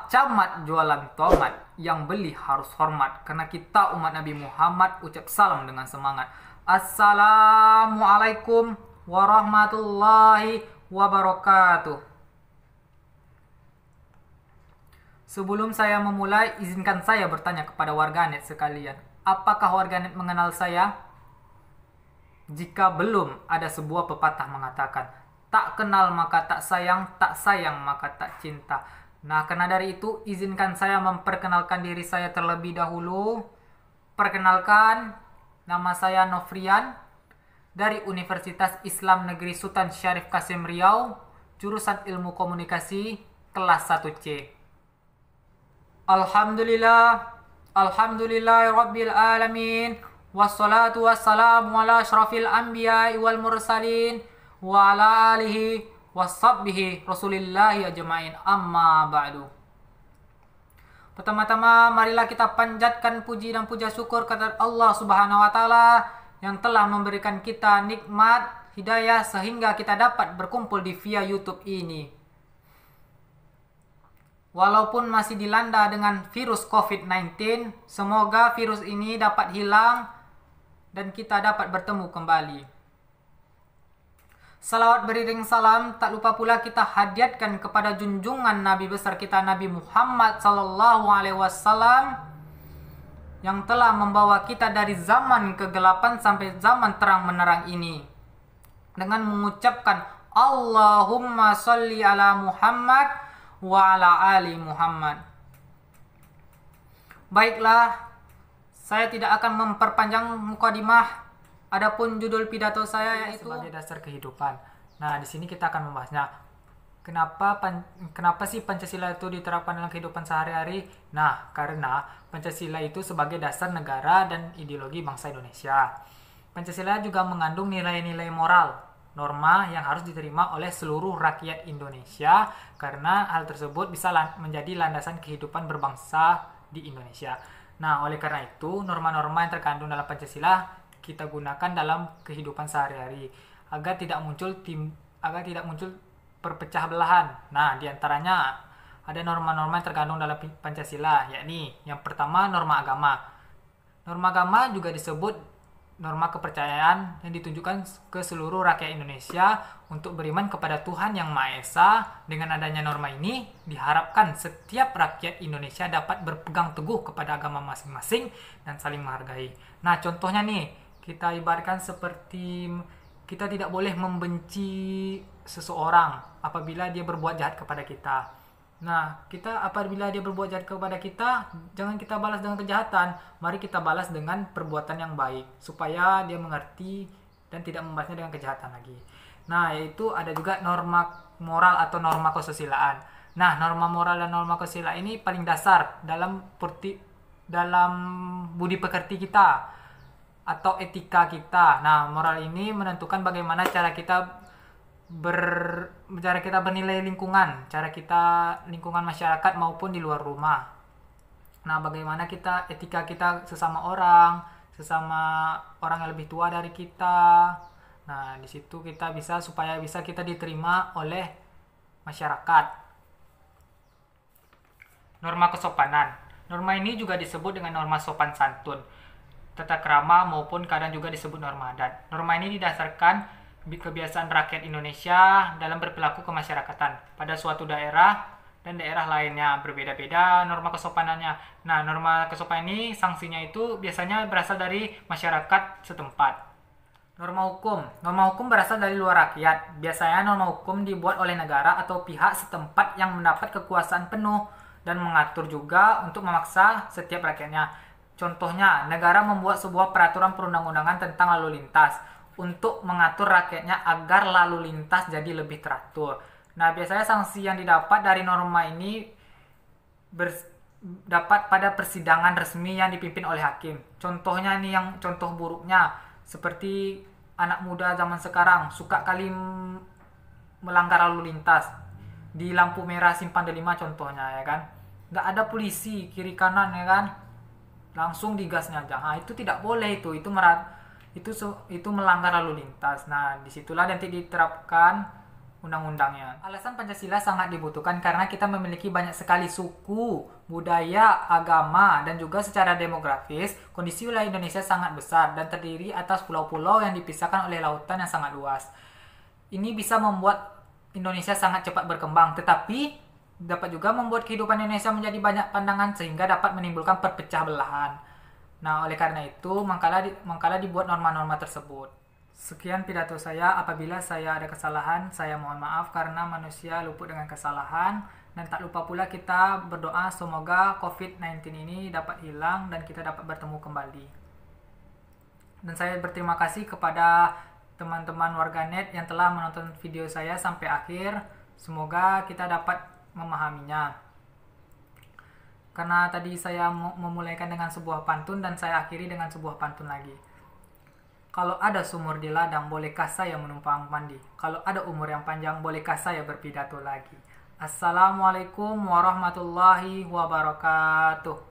Pak Camat jualan tomat, yang beli harus hormat. Karena kita umat Nabi Muhammad ucap salam dengan semangat. Assalamualaikum warahmatullahi wabarakatuh. Sebelum saya memulai, izinkan saya bertanya kepada warganet sekalian. Apakah warganet mengenal saya? Jika belum, ada sebuah pepatah mengatakan, tak kenal maka tak sayang maka tak cinta. Nah, karena dari itu, izinkan saya memperkenalkan diri saya terlebih dahulu. Perkenalkan, nama saya Nofrian, dari Universitas Islam Negeri Sultan Syarif Kasim Riau, jurusan Ilmu Komunikasi, kelas 1C. Alhamdulillah Rabbil Alamin. Wassalatu wassalamu ala asyrafil anbiya'i wal mursalin wa ala alihi washabbihi rasulillahi ajma'in, amma ba'du. Pertama-tama marilah kita panjatkan puji dan puja syukur kepada Allah Subhanahu wa taala yang telah memberikan kita nikmat hidayah sehingga kita dapat berkumpul di via YouTube ini. Walaupun masih dilanda dengan virus COVID-19, semoga virus ini dapat hilang dan kita dapat bertemu kembali. Salawat beriring salam tak lupa pula kita hadiatkan kepada junjungan Nabi besar kita Nabi Muhammad sallallahu alaihi wasallam yang telah membawa kita dari zaman kegelapan sampai zaman terang menerang ini dengan mengucapkan Allahumma sholli ala Muhammad wa ala ali Muhammad. Baiklah, saya tidak akan memperpanjang mukadimah. Adapun judul pidato saya yaitu sebagai dasar kehidupan. Nah, di sini kita akan membahasnya. Kenapa sih Pancasila itu diterapkan dalam kehidupan sehari-hari? Nah, karena Pancasila itu sebagai dasar negara dan ideologi bangsa Indonesia. Pancasila juga mengandung nilai-nilai moral, norma yang harus diterima oleh seluruh rakyat Indonesia karena hal tersebut bisa menjadi landasan kehidupan berbangsa di Indonesia. Nah, oleh karena itu, norma-norma yang terkandung dalam Pancasila kita gunakan dalam kehidupan sehari-hari agar tidak muncul perpecah belahan. Nah, diantaranya ada norma-norma yang terkandung dalam Pancasila, yakni yang pertama norma agama. Norma agama juga disebut norma kepercayaan yang ditujukan ke seluruh rakyat Indonesia untuk beriman kepada Tuhan Yang Maha Esa. Dengan adanya norma ini, diharapkan setiap rakyat Indonesia dapat berpegang teguh kepada agama masing-masing dan saling menghargai. Nah, contohnya nih, kita ibaratkan seperti kita tidak boleh membenci seseorang apabila dia berbuat jahat kepada kita. Nah, kita apabila dia berbuat jahat kepada kita, jangan kita balas dengan kejahatan. Mari kita balas dengan perbuatan yang baik supaya dia mengerti dan tidak membalasnya dengan kejahatan lagi. Nah, yaitu ada juga norma moral atau norma kesusilaan. Nah, norma moral dan norma kesusila ini paling dasar dalam budi pekerti kita atau etika kita. Nah, moral ini menentukan bagaimana cara kita bernilai lingkungan, lingkungan masyarakat maupun di luar rumah. Nah, bagaimana etika kita sesama orang yang lebih tua dari kita. Nah, di situ supaya bisa kita diterima oleh masyarakat. Norma kesopanan. Norma ini juga disebut dengan norma sopan santun, tata krama maupun kadang juga disebut norma adat. Norma ini didasarkan kebiasaan rakyat Indonesia dalam berperilaku kemasyarakatan pada suatu daerah dan daerah lainnya berbeda-beda norma kesopanannya. Nah, norma kesopanan ini sanksinya itu biasanya berasal dari masyarakat setempat. Norma hukum berasal dari luar rakyat. Biasanya norma hukum dibuat oleh negara atau pihak setempat yang mendapat kekuasaan penuh dan mengatur juga untuk memaksa setiap rakyatnya. Contohnya, negara membuat sebuah peraturan perundang-undangan tentang lalu lintas untuk mengatur rakyatnya agar lalu lintas jadi lebih teratur. Nah, biasanya sanksi yang didapat dari norma ini dapat pada persidangan resmi yang dipimpin oleh hakim. Contohnya nih, yang contoh buruknya seperti anak muda zaman sekarang suka kali melanggar lalu lintas di lampu merah simpang delima contohnya, ya kan. Nggak ada polisi kiri kanan, ya kan. Langsung digasnya aja. Nah, itu tidak boleh, itu melanggar lalu lintas. Nah, disitulah nanti diterapkan undang-undangnya. Alasan Pancasila sangat dibutuhkan karena kita memiliki banyak sekali suku, budaya, agama, dan juga secara demografis, kondisi wilayah Indonesia sangat besar dan terdiri atas pulau-pulau yang dipisahkan oleh lautan yang sangat luas. Ini bisa membuat Indonesia sangat cepat berkembang, tetapi dapat juga membuat kehidupan Indonesia menjadi banyak pandangan sehingga dapat menimbulkan perpecah belahan. Nah, oleh karena itu, mangkala dibuat norma-norma tersebut. Sekian pidato saya. Apabila saya ada kesalahan, saya mohon maaf karena manusia luput dengan kesalahan. Dan tak lupa pula kita berdoa semoga COVID-19 ini dapat hilang dan kita dapat bertemu kembali. Dan saya berterima kasih kepada teman-teman warganet yang telah menonton video saya sampai akhir. Semoga kita dapat memahaminya. Karena tadi saya memulaikan dengan sebuah pantun dan saya akhiri dengan sebuah pantun lagi. Kalau ada sumur di ladang, bolehkah saya menumpang mandi? Kalau ada umur yang panjang, bolehkah saya berpidato lagi? Assalamualaikum warahmatullahi wabarakatuh.